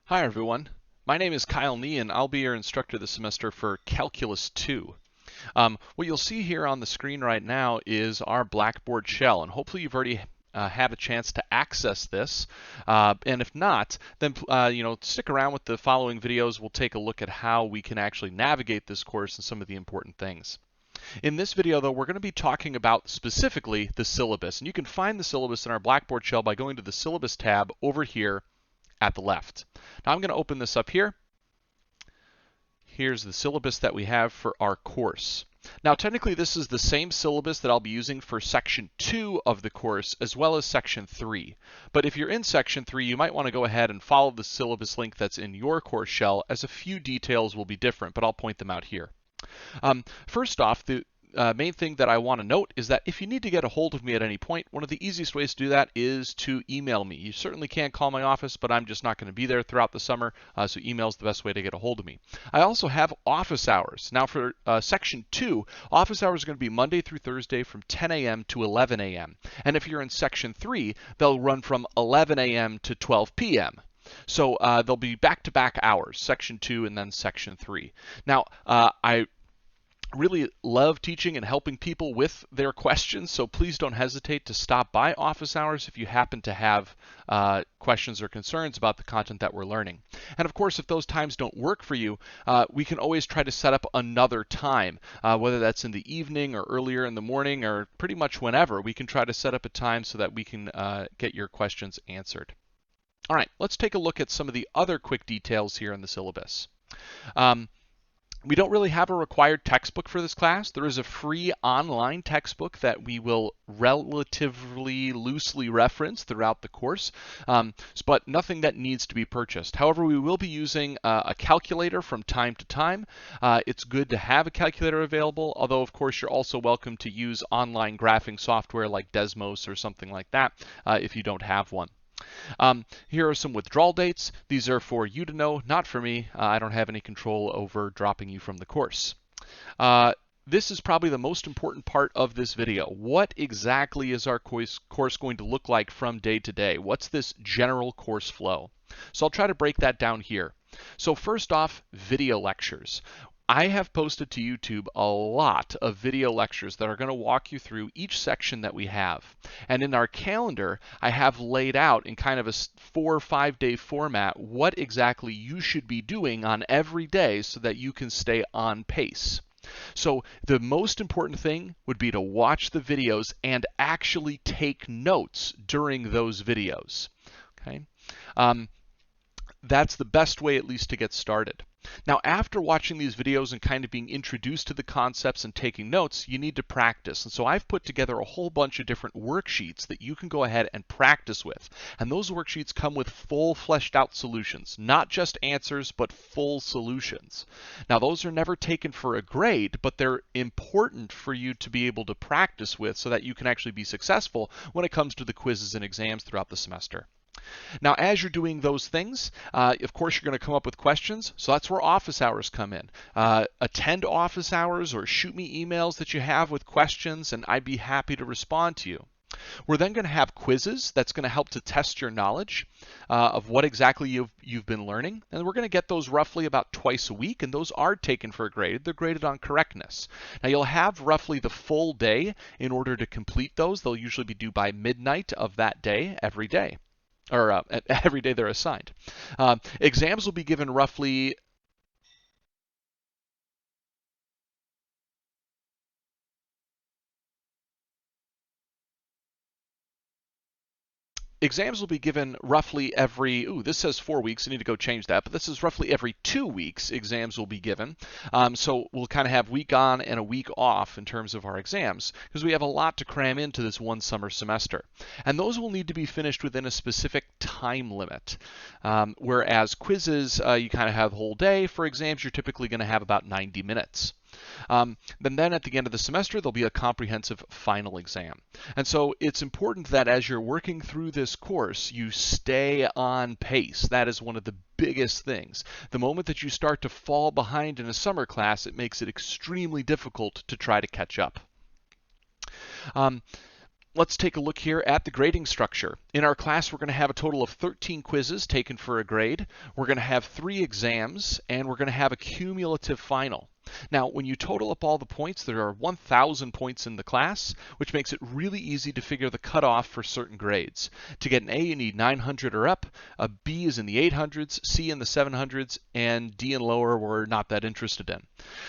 Hi everyone, my name is Kyle Nee and I'll be your instructor this semester for Calculus 2. What you'll see here on the screen right now is our Blackboard shell, and hopefully you've already had a chance to access this. And if not, then stick around with the following videos. We'll take a look at how we can actually navigate this course and some of the important things. In this video, though, we're going to be talking about specifically the syllabus, and you can find the syllabus in our Blackboard shell by going to the Syllabus tab over here at the left. Now I'm going to open this up here. Here's the syllabus that we have for our course. Now technically this is the same syllabus that I'll be using for section 2 of the course as well as section 3. But if you're in section 3, you might want to go ahead and follow the syllabus link that's in your course shell, as a few details will be different, but I'll point them out here. First off, the main thing that I want to note is that if you need to get a hold of me at any point, one of the easiest ways to do that is to email me. You certainly can call my office, but I'm just not going to be there throughout the summer, so email is the best way to get a hold of me. I also have office hours. Now for section 2, office hours are going to be Monday through Thursday from 10 a.m. to 11 a.m. And if you're in section 3, they'll run from 11 a.m. to 12 p.m. So they'll be back-to-back hours, section 2 and then section 3. Now, I really love teaching and helping people with their questions, so please don't hesitate to stop by office hours if you happen to have questions or concerns about the content that we're learning. And of course, if those times don't work for you, we can always try to set up another time, whether that's in the evening or earlier in the morning or pretty much whenever. We can try to set up a time so that we can get your questions answered. All right, let's take a look at some of the other quick details here in the syllabus. We don't really have a required textbook for this class. There is a free online textbook that we will relatively loosely reference throughout the course, but nothing that needs to be purchased. However, we will be using a calculator from time to time. It's good to have a calculator available, although of course you're also welcome to use online graphing software like Desmos or something like that if you don't have one. Here are some withdrawal dates. These are for you to know, not for me. I don't have any control over dropping you from the course. This is probably the most important part of this video. What exactly is our course going to look like from day to day? What's this general course flow? So I'll try to break that down here. So first off, video lectures. I have posted to YouTube a lot of video lectures that are going to walk you through each section that we have. And in our calendar, I have laid out in kind of a 4 or 5 day format what exactly you should be doing on every day so that you can stay on pace. So the most important thing would be to watch the videos and actually take notes during those videos. Okay? That's the best way, at least, to get started. Now, after watching these videos and kind of being introduced to the concepts and taking notes, you need to practice. And so I've put together a whole bunch of different worksheets that you can go ahead and practice with. And those worksheets come with full fleshed out solutions, not just answers, but full solutions. Now, those are never taken for a grade, but they're important for you to be able to practice with so that you can actually be successful when it comes to the quizzes and exams throughout the semester. Now, as you're doing those things, of course, you're going to come up with questions. So that's where office hours come in. Attend office hours or shoot me emails that you have with questions, and I'd be happy to respond to you. We're then going to have quizzes that's going to help to test your knowledge of what exactly you've been learning. And we're going to get those roughly about twice a week, and those are taken for a grade. They're graded on correctness. Now, you'll have roughly the full day in order to complete those. They'll usually be due by midnight of that day, every day. Or every day they're assigned. Exams will be given roughly every, this says 4 weeks, I need to go change that, but this is roughly every 2 weeks exams will be given. So we'll kind of have week on and a week off in terms of our exams, because we have a lot to cram into this one summer semester. And those will need to be finished within a specific time limit. Whereas quizzes, you kind of have the whole day. For exams, you're typically going to have about 90 minutes. Then at the end of the semester, there'll be a comprehensive final exam. And so it's important that as you're working through this course, you stay on pace. That is one of the biggest things. The moment that you start to fall behind in a summer class, it makes it extremely difficult to try to catch up. let's take a look here at the grading structure. In our class, we're going to have a total of 13 quizzes taken for a grade. We're going to have 3 exams, and we're going to have a cumulative final. Now, when you total up all the points, there are 1,000 points in the class, which makes it really easy to figure the cutoff for certain grades. To get an A, you need 900 or up. A B is in the 800s, C in the 700s, and D and lower we're not that interested in.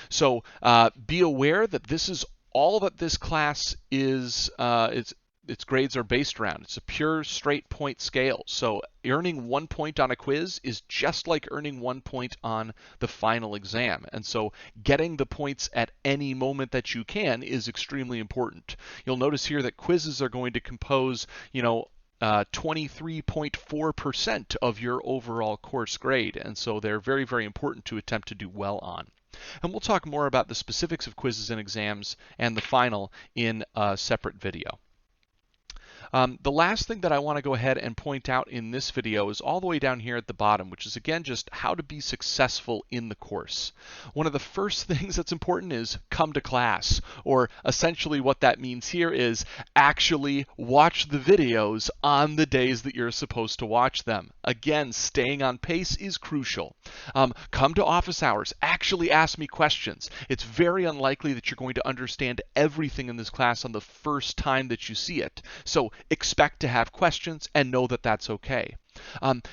So be aware that this is all that this class is. Its grades are based around. It's a pure straight point scale. So earning 1 point on a quiz is just like earning 1 point on the final exam. And so getting the points at any moment that you can is extremely important. You'll notice here that quizzes are going to compose, 23.4% of your overall course grade. And so they're very, very important to attempt to do well on. And we'll talk more about the specifics of quizzes and exams and the final in a separate video. The last thing that I want to go ahead and point out in this video is all the way down here at the bottom, which is again just how to be successful in the course. One of the first things that's important is come to class, or essentially what that means here is actually watch the videos on the days that you're supposed to watch them. Again, staying on pace is crucial. Come to office hours, actually ask me questions. It's very unlikely that you're going to understand everything in this class on the first time that you see it. So expect to have questions and know that that's okay.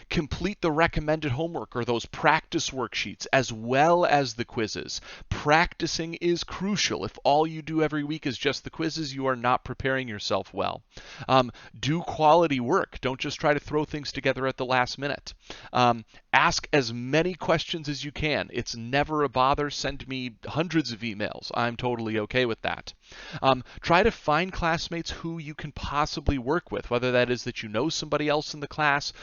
Complete the recommended homework or those practice worksheets as well as the quizzes. Practicing is crucial. If all you do every week is just the quizzes, you are not preparing yourself well. Do quality work. Don't just try to throw things together at the last minute. Ask as many questions as you can. It's never a bother. Send me hundreds of emails. I'm totally okay with that. Try to find classmates who you can possibly work with, whether that is that you know somebody else in the class,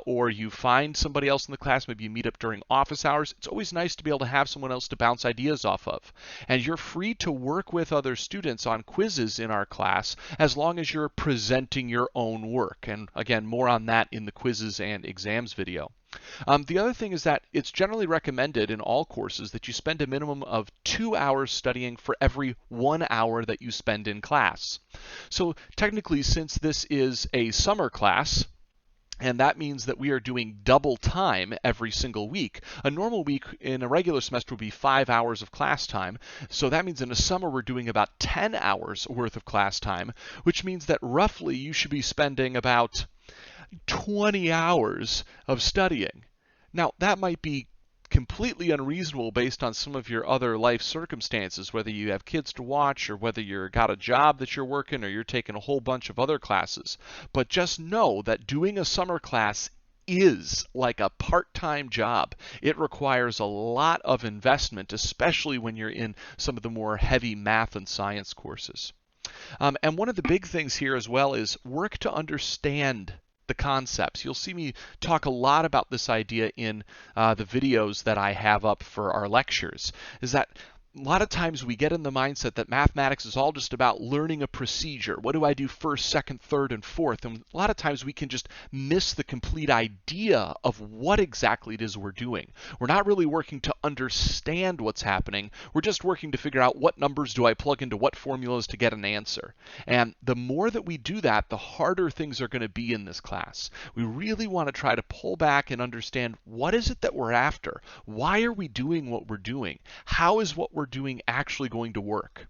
or you find somebody else in the class, maybe you meet up during office hours. It's always nice to be able to have someone else to bounce ideas off of. And you're free to work with other students on quizzes in our class as long as you're presenting your own work. And again, more on that in the quizzes and exams video. The other thing is that it's generally recommended in all courses that you spend a minimum of 2 hours studying for every 1 hour that you spend in class. So technically, since this is a summer class, and that means that we are doing double time every single week. A normal week in a regular semester would be 5 hours of class time. So that means in the summer we're doing about 10 hours worth of class time, which means that roughly you should be spending about 20 hours of studying. Now, that might be completely unreasonable based on some of your other life circumstances, whether you have kids to watch or whether you've got a job that you're working or you're taking a whole bunch of other classes. But just know that doing a summer class is like a part-time job. It requires a lot of investment, especially when you're in some of the more heavy math and science courses. And one of the big things here as well is work to understand the concepts. You'll see me talk a lot about this idea in the videos that I have up for our lectures, is that a lot of times we get in the mindset that mathematics is all just about learning a procedure. What do I do first, second, third, and fourth? And a lot of times we can just miss the complete idea of what exactly it is we're doing. We're not really working to understand what's happening. We're just working to figure out what numbers do I plug into what formulas to get an answer. And the more that we do that, the harder things are going to be in this class. We really want to try to pull back and understand what is it that we're after? Why are we doing what we're doing? How is what we're doing actually going to work?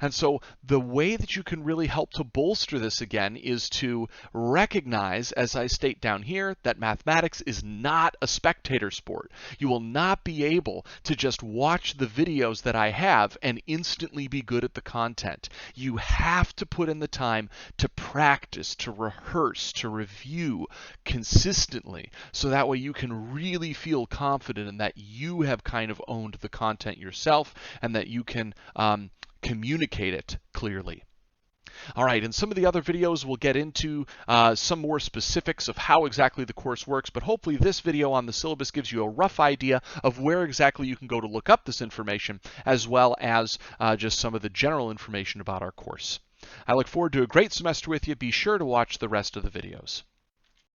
And so the way that you can really help to bolster this again is to recognize, as I state down here, that mathematics is not a spectator sport. You will not be able to just watch the videos that I have and instantly be good at the content. You have to put in the time to practice, to rehearse, to review consistently, so that way you can really feel confident in that you have kind of owned the content yourself and that you can communicate it clearly. All right, in some of the other videos we'll get into some more specifics of how exactly the course works, but hopefully this video on the syllabus gives you a rough idea of where exactly you can go to look up this information, as well as just some of the general information about our course. I look forward to a great semester with you. Be sure to watch the rest of the videos.